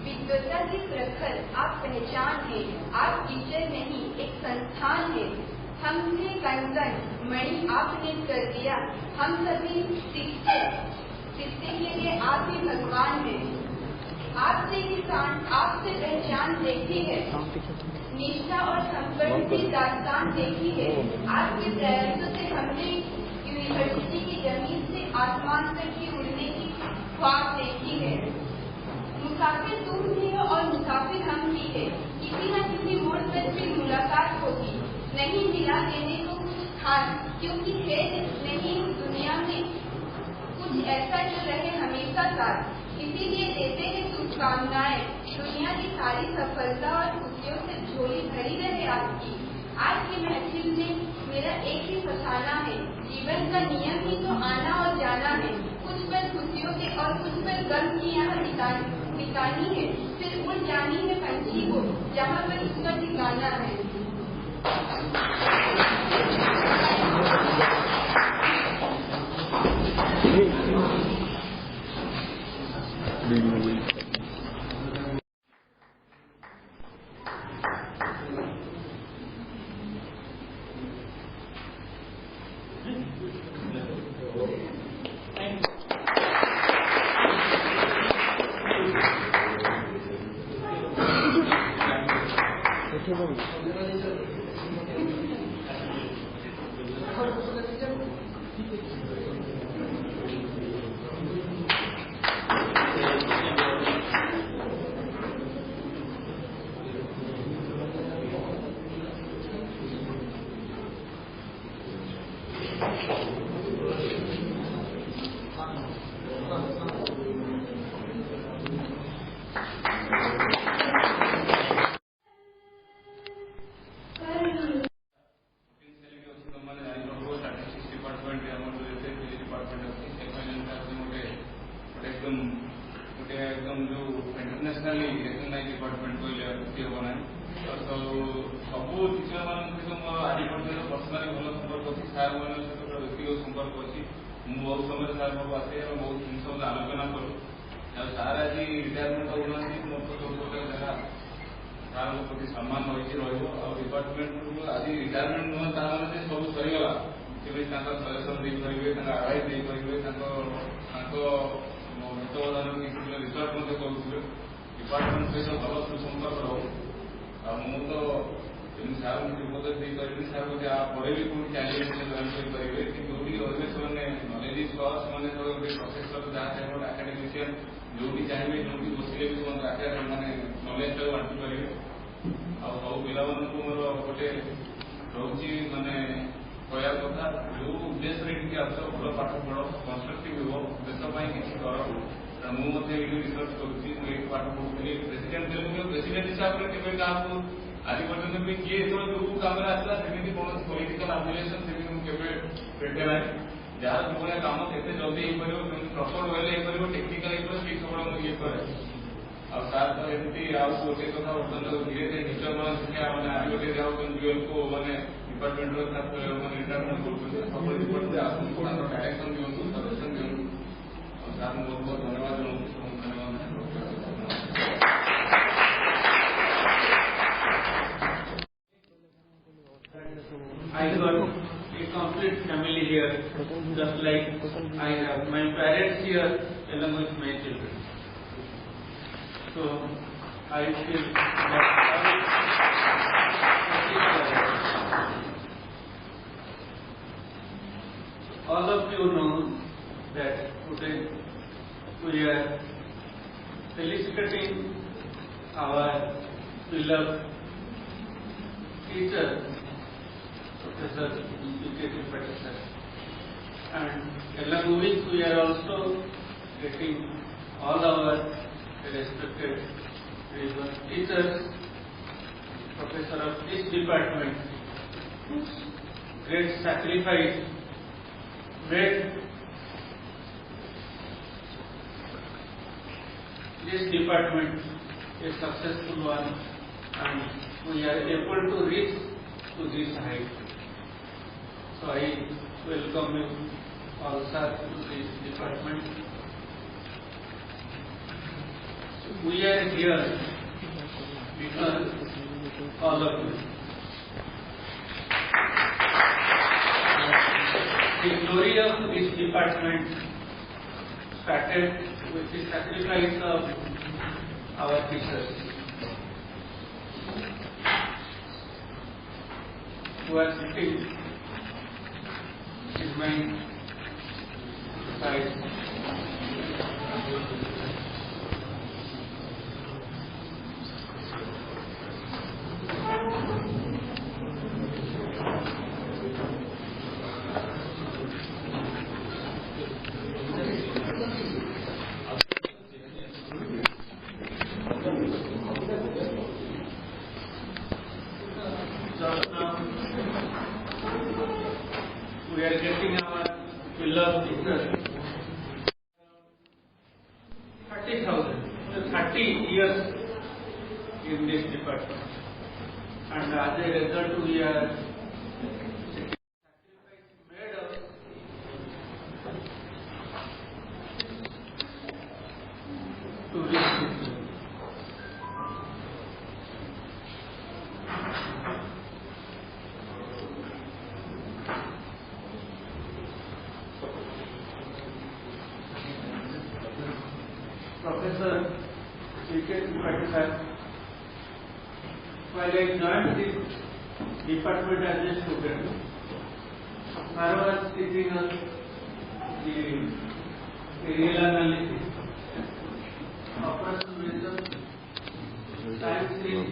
विद्वता की प्रखर आप पहचान है, आप टीचर नहीं एक संस्थान है। हमसे कण कण मणि आपने कर दिया, हम सभी शिष्य के लिए आप ही भगवान है। आपसे किसान आपसे पहचान देखी है, निष्ठा और संकल्प की दास्तान देखी है। आपके प्रयासों से हमने यूनिवर्सिटी की जमीन से आसमान तक की उड़ने की ख्वाब देखी है। मुसाफिर तुम भी हो और मुसाफिर हम भी है, किसी न किसी मोड़ पर फिर मुलाकात होगी। नहीं मिला देने को कुछ खास, क्योंकि है नहीं दुनिया में कुछ ऐसा जो रहे हमेशा साथ, इसीलिए देते हैं शुभकामनाएं। दुनिया की सारी सफलता और खुशियों से झोली भरी रहे आपकी। आज की महफिल में मेरा एक ही फसाना है, जीवन का नियम ही तो आना और जाना है। कुछ पल खुशियों के और कुछ पल गम की यहाँ बितानी है, फिर उड़ जानी है पंछी को जहाँ पर उसका ठिकाना है। एकदम जो इंटरनेशनली रिकग्नाइज डिपार्टमेंट कहना तो सब टीचर मान मोर आज पर्यटन पर्सनाली भल संपर्क अच्छी सार मान सहित व्यक्तिगत संपर्क अच्छी मुझे बहुत समय सार आसे बहुत जिन आलोचना करूँ सार आज रिटायरमेंट होना मोर तो गोटे जगह सार प्रति सम्मान रही डिपार्टमेंट आज रिटायरमेंट नुह ताकि सब सरीगला सजेसन देपारे आडभाइस देपारे हितबोधन किसी रिसर्च करुले डिपार्टमेंट सहित भल सुसंपर्क रहू मु तो सार उपदेश देपारि सार बोलते आगे भी कौन चैलेंज जॉइन करेंगे कि जो रही से नलेज गोटे प्रोफेसर जहाँ चाहिए गोटे आकाडेमिशियन जो भी चाहिए जो भी बसले भी मैंने नलेज बांटी पारे सब पिला मोर गोटे रोचे मानने कहया कथा जो उद्देश्य टी आस भल पाठ पढ़ कन्स्ट्रक्टिव हो देश किसी कर मुझे रिसर्च करुँच पाठ पढ़ुली प्रेसिडेंट प्रेसिडेंट हिसाब से केवल क्या आज पर्यटन भी किए जो कम आसला सेमती कौन पॉलिटिकल एफिलिएशन से भेटे ना जहाँ जो भाई कम के जल्दी प्रपर वे हो टेक्निकाल ठीक सब ये कै सार तो एमती गोटे कथा बर्तमान धीरे धीरे टीचर मान शिक्षा मैंने आज गोटे जहाँ को मैंने डिपार्टमेंट मैंने रिटायरमेंट कर सब डिपार्टमेंट आसतु डायरेक्शन दिखाँ सजेसन दिखाँ सार बहुत बहुत धन्यवाद जनाऊँ I got a complete family here, just like I have my parents here along with my children. So I feel all of you know that today we are felicitating our beloved teacher, Professor P.K. Patel, and along with we are also getting all our respected teachers professor of this department, whose great sacrifice made this department a successful one, and we are able to reach to this height. So I welcome you all, sir, to this department. We are here because all of you. The glory of this department started with the sacrifice of our teachers, who are sitting in my side. We are getting our beloved teachers 30 years in this department, and as a result we are sacrifice made us to reach this. Professor C.K. Tripathi sir, while I joined this department as a student, I was teaching us the aerial analysis, operation wisdom, time series,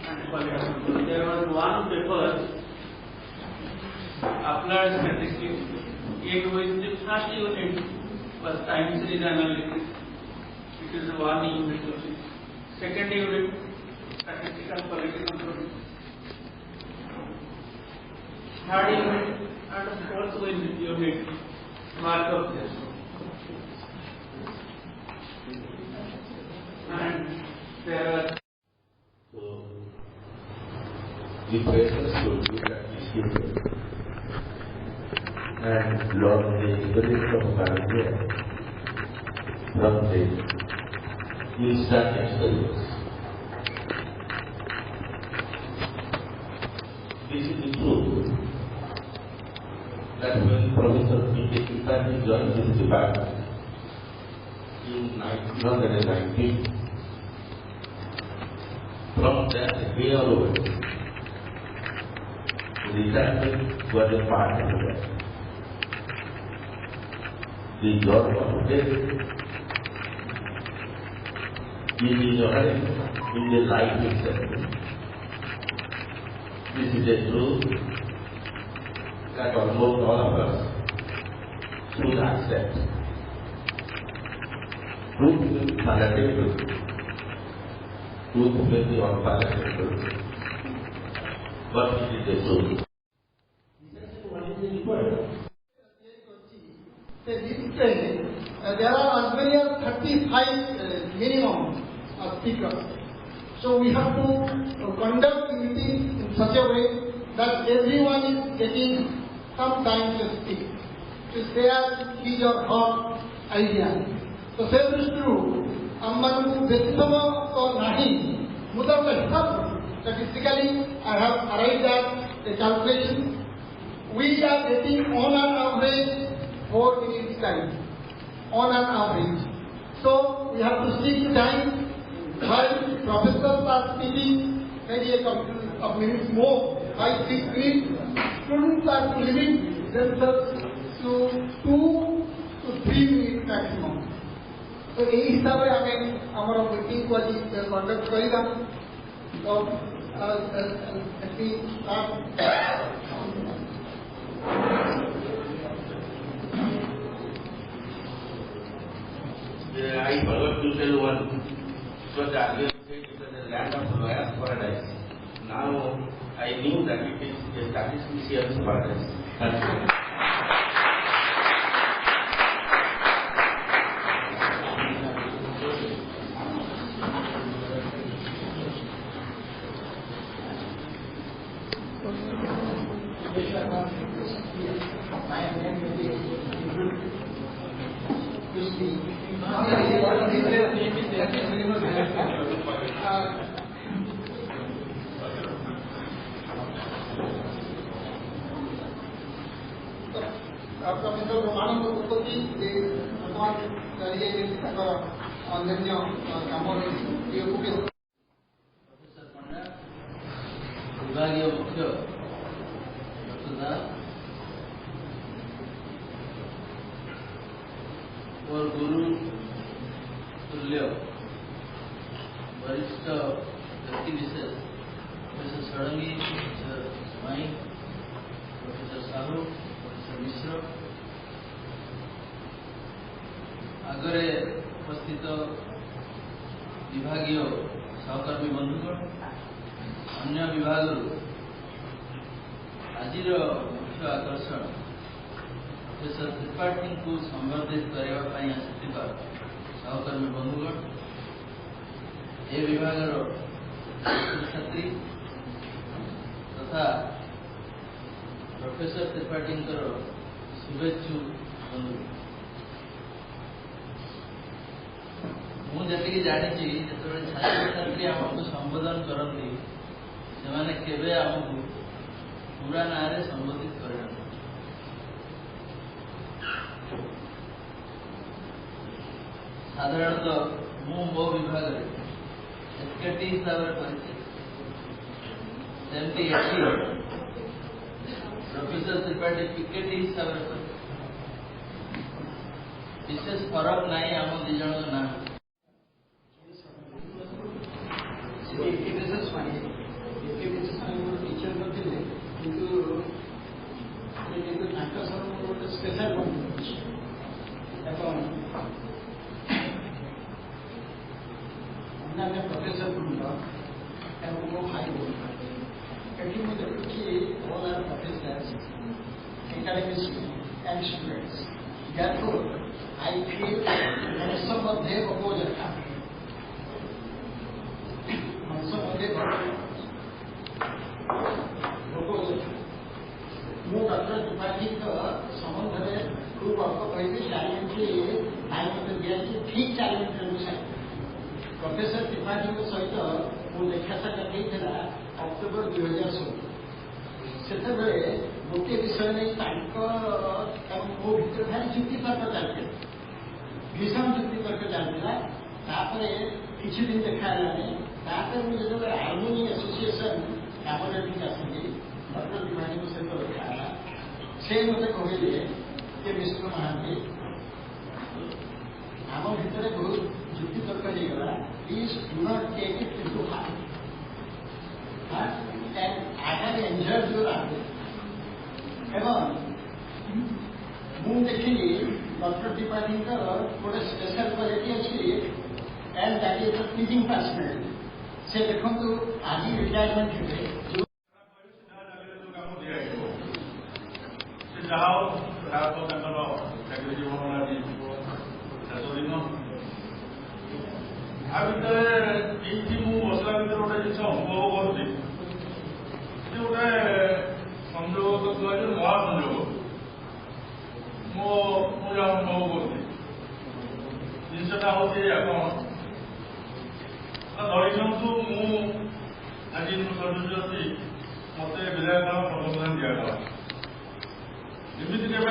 and quality control. There was one paper, applied statistics, in which the first unit was time series analysis. It is one unit. Second unit, statistical quality control. Third unit and fourth unit, markup test. And there are. So, the persons should look at this unit and learn the experience of Bharatiya from the instant experience. This is the truth that when Professor P.K. Tripathi joined this department in 1919, from that day onwards, the department was a part of that. The job of death in the life itself. This is a truth that almost all of us should accept. Truth will be palatable. Truth will be unpalatable. But it is the truth. What is the required? There are as many as 35 minimum speakers. So we have to conduct meetings in such a way that everyone is getting some time to speak, to share his or her idea. So say this true. Amman Vesama or Nahi, Mudar statistically I have arrived at a calculation. We are getting on an average 4 minutes time. On an average. So we have to stick to time. While professors are speaking maybe a couple of minutes more, 5-6 minutes, students are limit themselves to 2 to 3 minutes maximum. So এই হিসাবে আমি আমার meeting को आज conduct करेगा. So let me start. I forgot to tell one. So the argument said it was the land of Noah's paradise. now I knew that it is a statistician's pattern. Professor Romanand Utpatti, वर्तमान कार्य अन्य काम professor पंडा विभागीय मुख्य doctor और गुरु तुल्य वरिष्ठ व्यक्ति विशेष प्रोफेसर षडंगी, प्रोफेसर माई, प्रोफेसर साहू, प्रोफेसर मिश्र, आगरे उपस्थित विभागीय सहकर्मी बंधुगण, अन्य विभाग आज मुख्य आकर्षण प्रोफेसर त्रिपाठी को संबर्धित करने आसिथिबा सहकर्मी बंधुगण, ए विभाग छात्री तथा प्रोफेसर त्रिपाठी शुभेच्छु बंधु, मुझे जानी जो छात्र छात्री आमको संबोधन करती से केवे आमको पूरा ना संबोधित कर साधारणतः मो विभाग एसकेटी हिसाब से प्रोफेसर त्रिपाठी पिकेटी हिसाब से विशेष फरक ना आम दी जन ना टीचर करते गोटे स्पेशल अन्य प्रोफेसर मो भाई बोलती मुझे देखुची all are professors academics and students therefore I feel मनसमध्ये बपोजता मनसमध्ये बपोजता मु डॉक्टर त्रिपाठी संबंध में खूब अल्प कही 4 मिनट टाइम दिया ठीक 4 मिनट प्रोफेसर त्रिपाठी सहित मो देखा साक्षात अक्टोबर 2016 से गोटे विषय नहीं मो भर भारी जुक्तितर्क चलते भीषण जुक्तितर्क चलता किसी दिन देखा मुझे जो हार्मोनी एसोसिएशन कामरे आसिली डॉक्टर त्रिपाठी सहित देखा से मत कहले कि विष्णु महांती आम भितर बहुत जुक्तितर्क होगा please do not take it into heart and I have enjoyed your argument एवं मु देखिली डॉक्टर त्रिपाठी गोटे स्पेशल क्वालिटी अच्छी and that is the teaching personality से देखो आज रिटायरमेंट थे बसला भर गोटे जिन अनुभव करुच्ची गोटे संयोग महासंयोग मुझे अनुभव करुच्ची जिनसा हूँ धरतु आज सर्विस अच्छी मत विधायक प्रबंधन दिगला एमती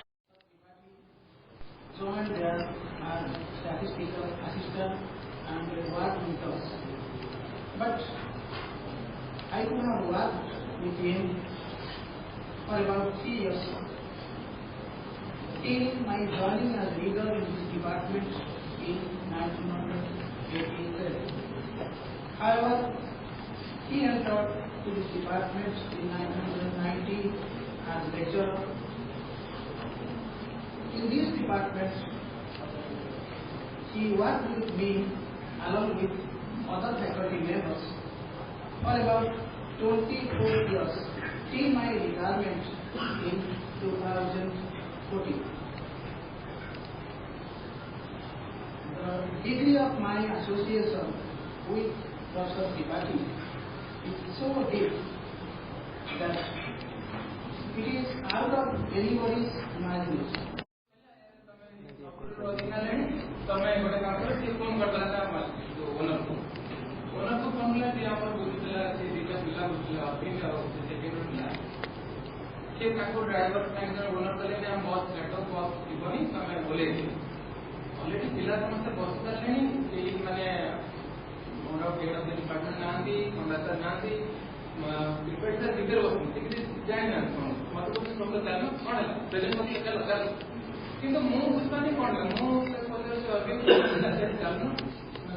So and there are statistical assistant and work methods. But I could have worked with him for about 3 years till my joining as leader in this department in 1987. However, he entered to this department in 1990 as lecturer. In these departments, he worked with me along with other faculty members for about 24 years till my retirement in 2014. The degree of my association with Dr. Tripathi is so deep that it is out of anybody's imagination. तमें गोटे काम कर से phone करला था जो owner को phone ला जे हमर बुझला से दिला पिला बुझला अभी और सेकंड मिला के काको ड्राइवर टैंकर ओनर कले ने हम बहुत लेट ऑफ बहुत जीवनी समय बोले ऑलरेडी पिला समस्त बस करले ए माने more get of the department नांदी कंडक्टर नांदी प्रिपेयर्ड सर भीतर बसते कि जाय ना मत कुछ समझ जानो कोन प्रेजेंट मत के लगा किंतु मु बुझपानी कोन मु सर्विस चालू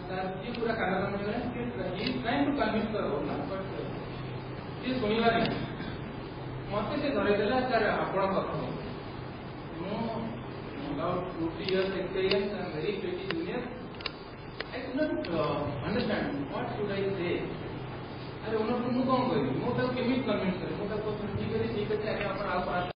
सर ये पूरा कार्यक्रम है कि ही ट्राइंग टू कन्विंस करो ना बट ये सुनिवा नहीं मत से धरे देला सर आपण कथो मु about 2 years experience and very pretty junior I could not understand what should I